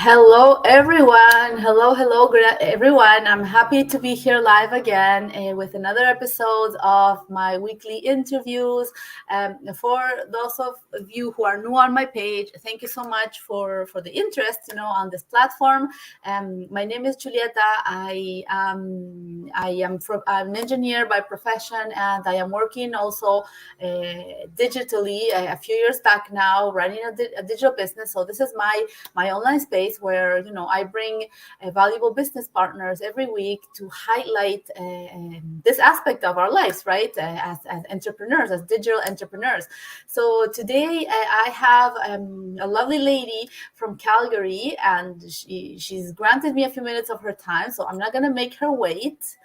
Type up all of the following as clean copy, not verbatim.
Hello, everyone. Everyone. I'm happy to be here live again with another episode of my weekly interviews. For those of you who are new on my page, thank you so much for the interest, on this platform. My name is Julieta. I'm an engineer by profession, and I am working also digitally a few years back now, running a digital business. So this is my online space where I bring valuable business partners every week to highlight this aspect of our lives, right? As entrepreneurs, as digital entrepreneurs. So today I have a lovely lady from Calgary, and she's granted me a few minutes of her time, so I'm not going to make her wait.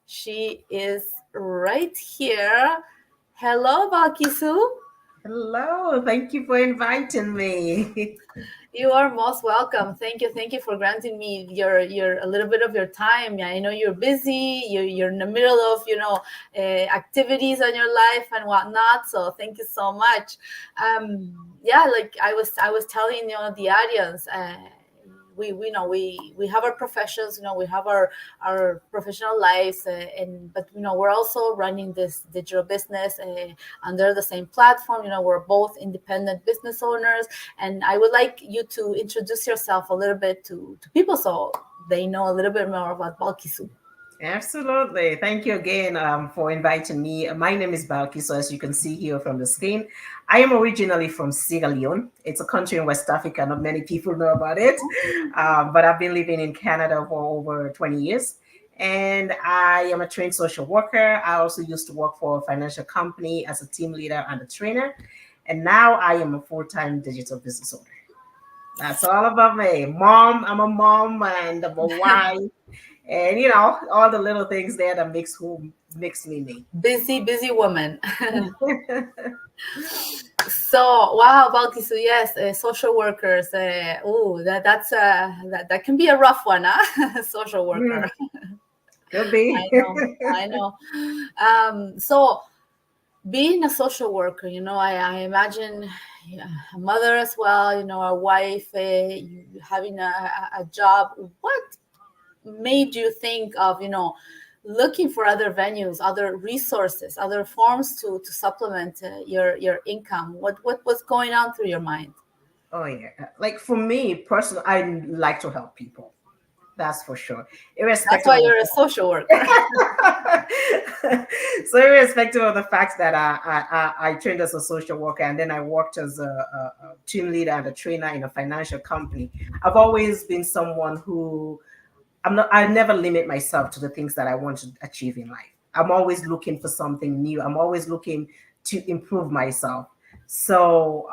She is right here. Hello, Balkisu. Hello, thank you for inviting me. You are most welcome. Thank you for granting me your a little bit of your time. Yeah, I know you're busy. You're in the middle of activities on your life and whatnot. So thank you so much. Yeah, like I was telling the audience. We know we have our professions, we have our professional lives, and but we're also running this digital business under the same platform. We're both independent business owners, and I would like you to introduce yourself a little bit to people so they know a little bit more about Balkisu. Absolutely. Thank you again for inviting me. My name is Balkisu, as you can see here from the screen. I am originally from Sierra Leone. It's a country in West Africa. Not many people know about it, but I've been living in Canada for over 20 years. And I am a trained social worker. I also used to work for a financial company as a team leader and a trainer. And now I am a full-time digital business owner. That's all about me. Mom, I'm a mom and I'm a wife, and all the little things there that makes me me. Busy woman. So wow, Balkisu, yes, social workers. Oh, that can be a rough one, huh? Social worker. Mm, could be. I know, I know. So being a social worker, I imagine, yeah, a mother as well, a wife, having a job. What made you think of, looking for other venues, other resources, other forms to supplement your income? What was going on through your mind? Oh yeah, like for me personally, I like to help people. That's for sure, That's irrespective why of the you're a social worker. so irrespective of the fact that I trained as a social worker and then I worked as a team leader and a trainer in a financial company. I've always been someone who I never limit myself to the things that I want to achieve in life. I'm always looking for something new. I'm always looking to improve myself. So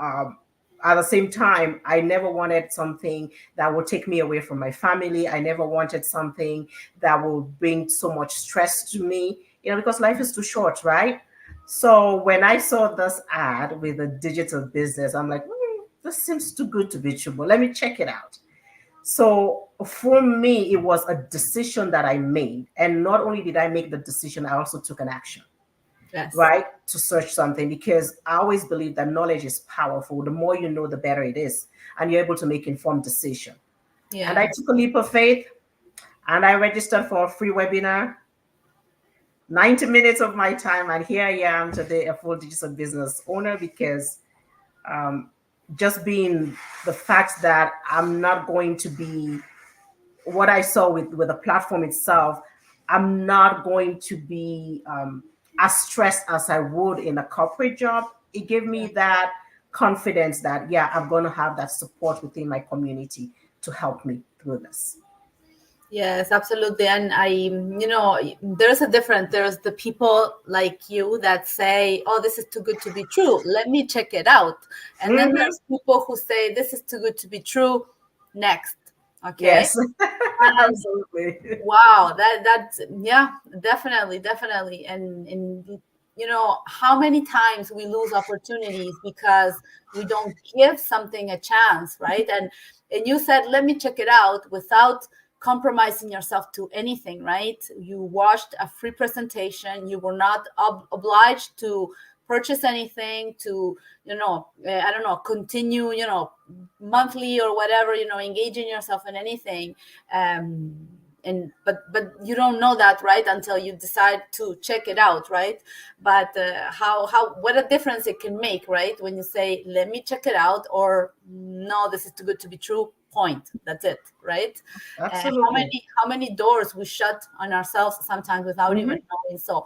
at the same time, I never wanted something that would take me away from my family. I never wanted something that would bring so much stress to me, because life is too short, right? So when I saw this ad with a digital business, I'm like, this seems too good to be true, but let me check it out. So for me, it was a decision that I made. And not only did I make the decision, I also took an action, Yes. right? To search something, because I always believe that knowledge is powerful. The more you know, the better it is. And you're able to make informed decision. And I Yeah. took a leap of faith and I registered for a free webinar, 90 minutes of my time. And here I am today, a full digital business owner, because um, just being the fact that I'm not going to be what I saw with the platform itself, I'm not going to be as stressed as I would in a corporate job. It gave me that confidence that, yeah, I'm going to have that support within my community to help me through this. Yes, absolutely. And there's a difference. There's the people like you that say, oh, this is too good to be true. Let me check it out. And then Hmm. there's people who say, this is too good to be true. Next. Okay. Yes, And absolutely. wow, that's yeah, definitely. And how many times we lose opportunities because we don't give something a chance, right? And you said, let me check it out without compromising yourself to anything, right? You watched a free presentation. You were not obliged purchase anything, to, I don't know, continue, monthly or whatever, engaging yourself in anything. And but you don't know that, right, until you decide to check it out, right? But how what a difference it can make, right, when you say, let me check it out, or no, this is too good to be true, point, that's it, right? How Absolutely. many doors we shut on ourselves sometimes without even Hmm. knowing. So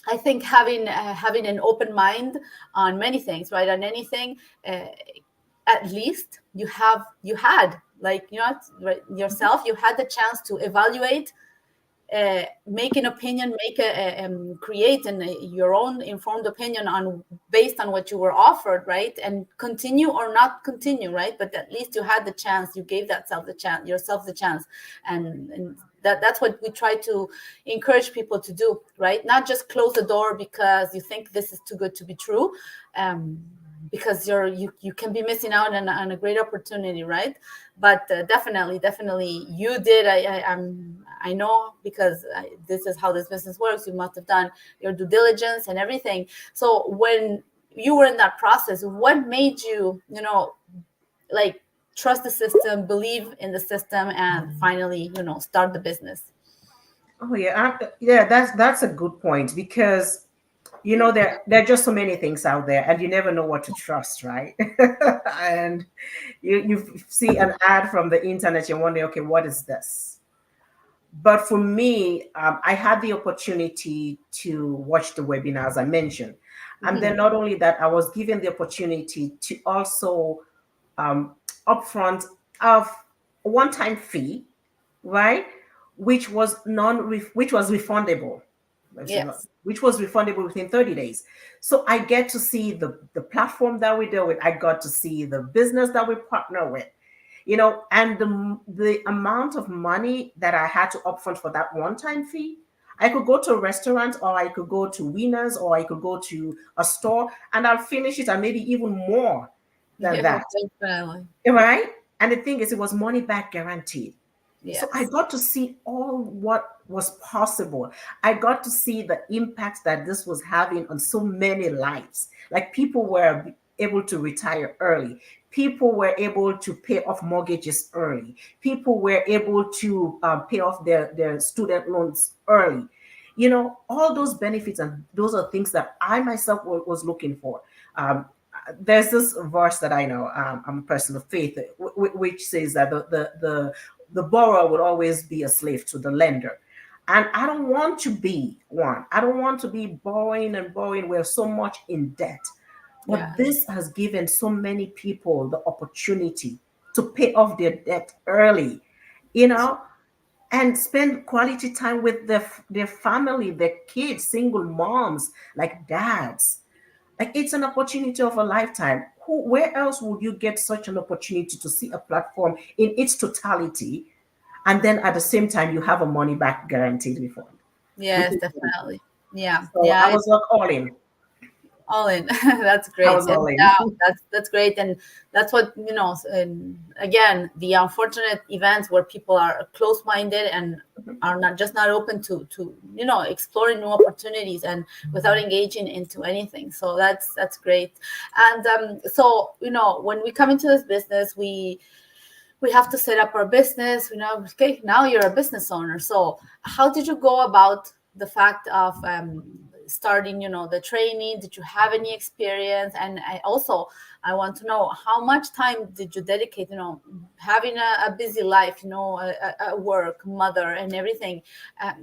I think having an open mind on many things, right, on anything, uh, at least you had, like, right, yourself, you had the chance to evaluate, make an opinion, create your own informed opinion on, based on what you were offered, right, and continue or not continue, right? But at least you had the chance, you gave that self the chance, yourself the chance. And that's what we try to encourage people to do, right? Not just close the door because you think this is too good to be true, because you can be missing out on a great opportunity, right? But definitely you did. I know, because this is how this business works. You must have done your due diligence and everything. So when you were in that process, what made you, like, trust the system, believe in the system, and finally, start the business? Oh yeah, yeah. That's a good point, because there are just so many things out there, and you never know what to trust, right? And you see an ad from the internet, you wonder, okay, what is this? But for me, I had the opportunity to watch the webinars I mentioned. And then Mhm. not only that, I was given the opportunity to also um, upfront of a one-time fee, right? Which was refundable. Yes. Which was refundable within 30 days. So I get to see the platform that we deal with. I got to see the business that we partner with, and the amount of money that I had to upfront for that one-time fee. I could go to a restaurant, or I could go to Winners, or I could go to a store, and I'll finish it, and maybe even more than Yeah, that. definitely. Right? And the thing is, it was money back guaranteed. So I Yes. got to see all what was possible. I got to see the impact that this was having on so many lives. Like, people were able to retire early. People were able to pay off mortgages early. People were able to pay off their student loans early. All those benefits, and those are things that I myself was looking for. Um, there's this verse that I know. I'm a person of faith, which says that the borrower would always be a slave to the lender. And I don't want to be one. I don't want to be borrowing and borrowing. We're so much in debt. But Yes. this has given so many people the opportunity to pay off their debt early, you know, and spend quality time with their family, their kids, single moms, like dads. Like, it's an opportunity of a lifetime. Where else would you get such an opportunity to see a platform in its totality, and then at the same time you have a money back guaranteed refund? Yes, Within 30 definitely. days. Yeah. So I Yeah. was like all in. All in. That's I great. was And all in. that's great. And that's what, and again, the unfortunate events where people are close-minded and are not open to exploring new opportunities, and without engaging into anything. So that's great. And so, when we come into this business, we have to set up our business. Okay, now you're a business owner. So how did you go about the fact of starting, the training? Did you have any experience? And I want to know, how much time did you dedicate, having a busy life, a work, mother, and everything.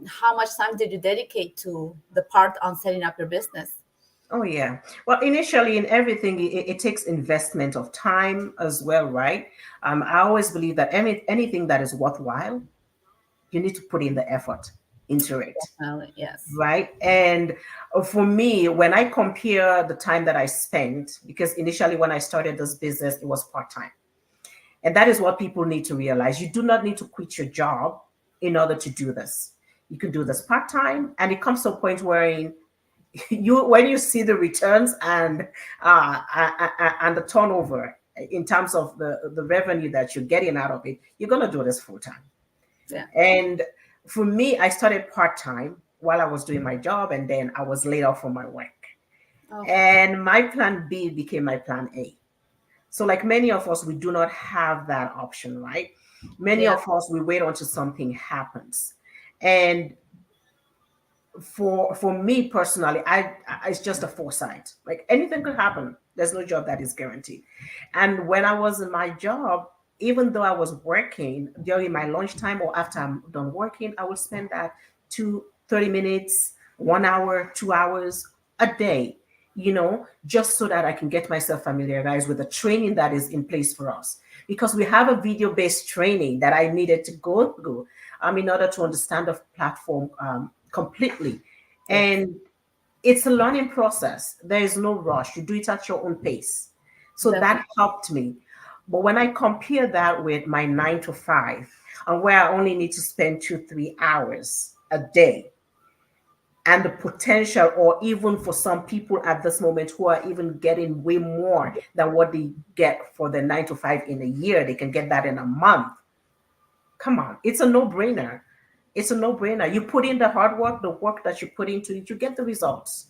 How much time did you dedicate to the part on setting up your business? Oh yeah. Well, initially in everything, it takes investment of time as well, right? I always believe that anything that is worthwhile, you need to put in the effort into it. Yes. Right. And for me, when I compare the time that I spent, because initially when I started this business, it was part time. And that is what people need to realize. You do not need to quit your job in order to do this. You can do this part time, and it comes to a point where when you see the returns and the turnover in terms of the revenue that you're getting out of it, you're going to do this full time. Yeah. And for me, I started part time. while I was doing my job, and then I was laid off from my work. Oh, And my plan B became my plan A. So, like many of us, we do not have that option, right? Many yeah, of us, we wait until something happens. And for me personally, it's just a foresight. Like anything could happen. There's no job that is guaranteed. And when I was in my job, even though I was working during my lunchtime or after I'm done working, I would spend that 30 minutes, 1 hour, 2 hours a day, just so that I can get myself familiarized with the training that is in place for us. Because we have a video based training that I needed to go through in order to understand the platform completely. yes, And it's a learning process. There is no rush. You do it at your own pace. So that definitely. helped me. But when I compare that with my 9 to 5, and where I only need to spend 2, 3 hours a day, and the potential, or even for some people at this moment who are even getting way more than what they get for the 9 to 5 in a year, they can get that in a month. Come on, it's a no-brainer. It's a no-brainer. You put in the hard work, the work that you put into it, you get the results.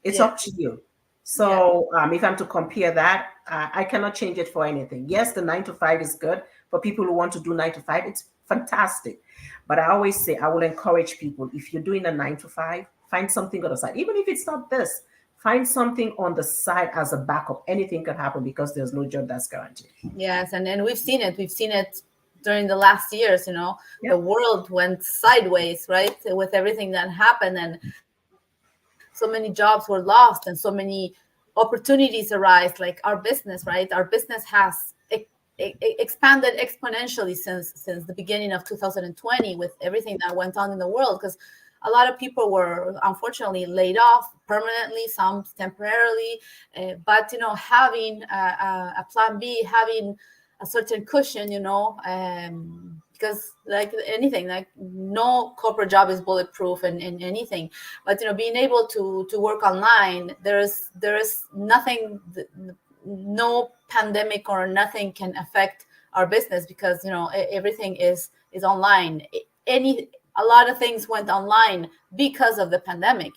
It's Yeah, up to you. yeah, So if I'm to compare that, I cannot change it for anything. Yes, the 9 to 5 is good for people who want to do 9 to 5. It's fantastic. But I always say I will encourage people, if you're doing a 9 to 5, find something on the side. Even if it's not this, find something on the side as a backup. Anything can happen because there's no job that's guaranteed. yes, and we've seen it. We've seen it during the last years. The Yep. world went sideways, right, with everything that happened, and so many jobs were lost, and so many opportunities arise. Like our business, right? Our business has expanded exponentially since the beginning of 2020 with everything that went on in the world, because a lot of people were unfortunately laid off permanently, some temporarily. But having a plan B, having a certain cushion, because like anything, like no corporate job is bulletproof and anything. But being able to work online, there is nothing, no pandemic or nothing can affect our business, because everything is online. Any A lot of things went online because of the pandemic.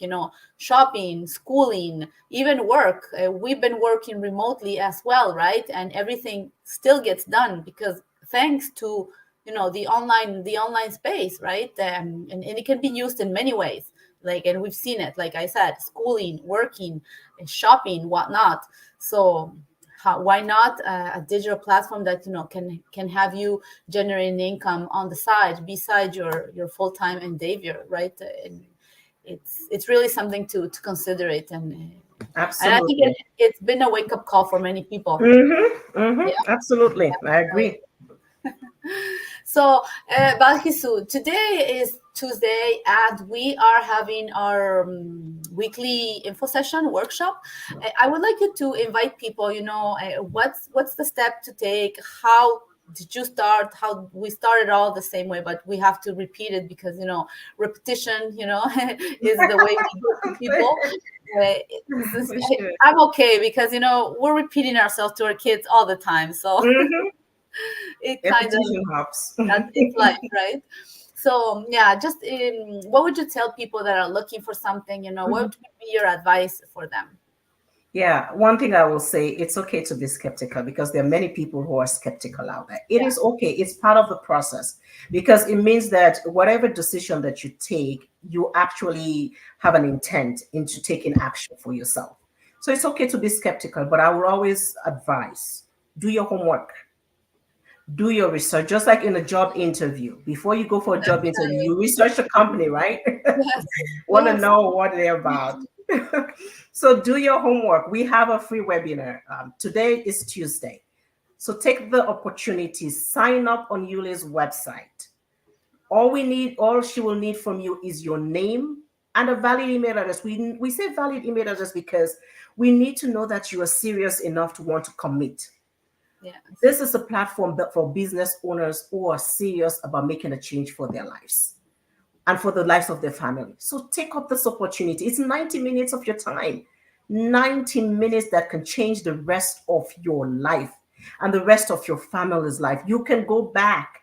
Shopping, schooling, even work. We've been working remotely as well, right? And everything still gets done because thanks to the online space, right? And it can be used in many ways. Like, and we've seen it, like I said, schooling, working, shopping, whatnot. So why not a digital platform that can have you generating income on the side beside your full-time endeavor, right? And it's really something to consider it. And I think Absolutely. it's been a wake-up call for many people. Yeah, Absolutely. I definitely. agree. So, Balkisu, today is Tuesday, and we are having our weekly info session workshop. I would like you to invite people. What's the step to take? How did you start? How we started all the same way, but we have to repeat it because repetition, is the way we go to people. Uh, For sure. I'm okay because we're repeating ourselves to our kids all the time, so Mhm. it kind of Repetition helps. that it's life, right? So yeah, just what would you tell people that are looking for something? What would be your advice for them? Yeah, one thing I will say, it's okay to be skeptical because there are many people who are skeptical out there. It Yeah, is okay. It's part of the process because it means that whatever decision that you take, you actually have an intent into taking action for yourself. So it's okay to be skeptical, but I will always advise, do your homework, do your research, just like in a job interview. Before you go for a job interview, definitely. you research the company, right? Yes, Want to yes. know what they're about. So do your homework. We have a free webinar. Today is Tuesday. So take the opportunity, sign up on Yuli's website. All she will need from you is your name and a valid email address. We say valid email address because we need to know that you are serious enough to want to commit. Yes. This is a platform for business owners who are serious about making a change for their lives and for the lives of their family. So take up this opportunity. It's 90 minutes of your time, 90 minutes that can change the rest of your life and the rest of your family's life. You can go back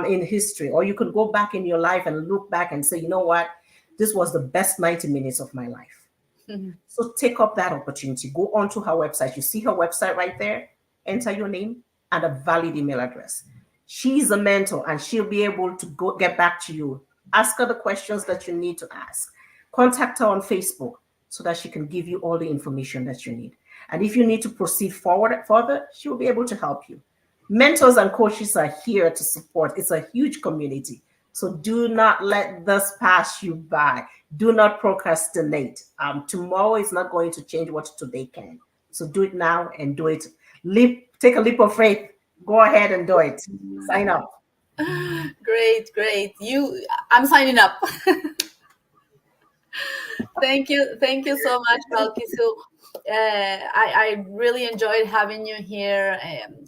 in history, or you can go back in your life and look back and say, you know what? this was the best 90 minutes of my life. Mm-hmm. So take up that opportunity. Go onto her website. You see her website right there. Enter your name and a valid email address. She's a mentor and she'll be able to go get back to you. Ask her the questions that you need to ask. Contact her on Facebook so that she can give you all the information that you need. And if you need to proceed forward further, she will be able to help you. Mentors and coaches are here to support. It's a huge community. So do not let this pass you by. Do not procrastinate. Tomorrow is not going to change what today can. So do it now and do it. Take a leap of faith. Go ahead and do it. Sign up. Great. I'm signing up. Thank you so much, Balkisu. I really enjoyed having you here.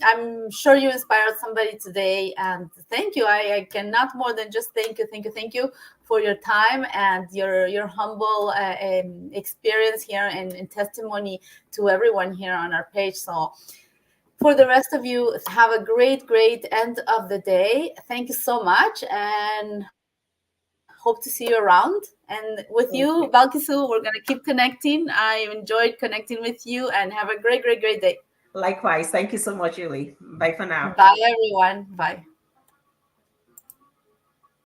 I'm sure you inspired somebody today, and thank you. I cannot more than just thank you for your time and your humble experience here and testimony to everyone here on our page. So for the rest of you, have a great end of the day. Thank you so much, and hope to see you around. And with you, Balkisu, we're going to keep connecting. I enjoyed connecting with you, and have a great day. Likewise. Thank you so much, Julie. Bye for now. Bye, everyone. Bye.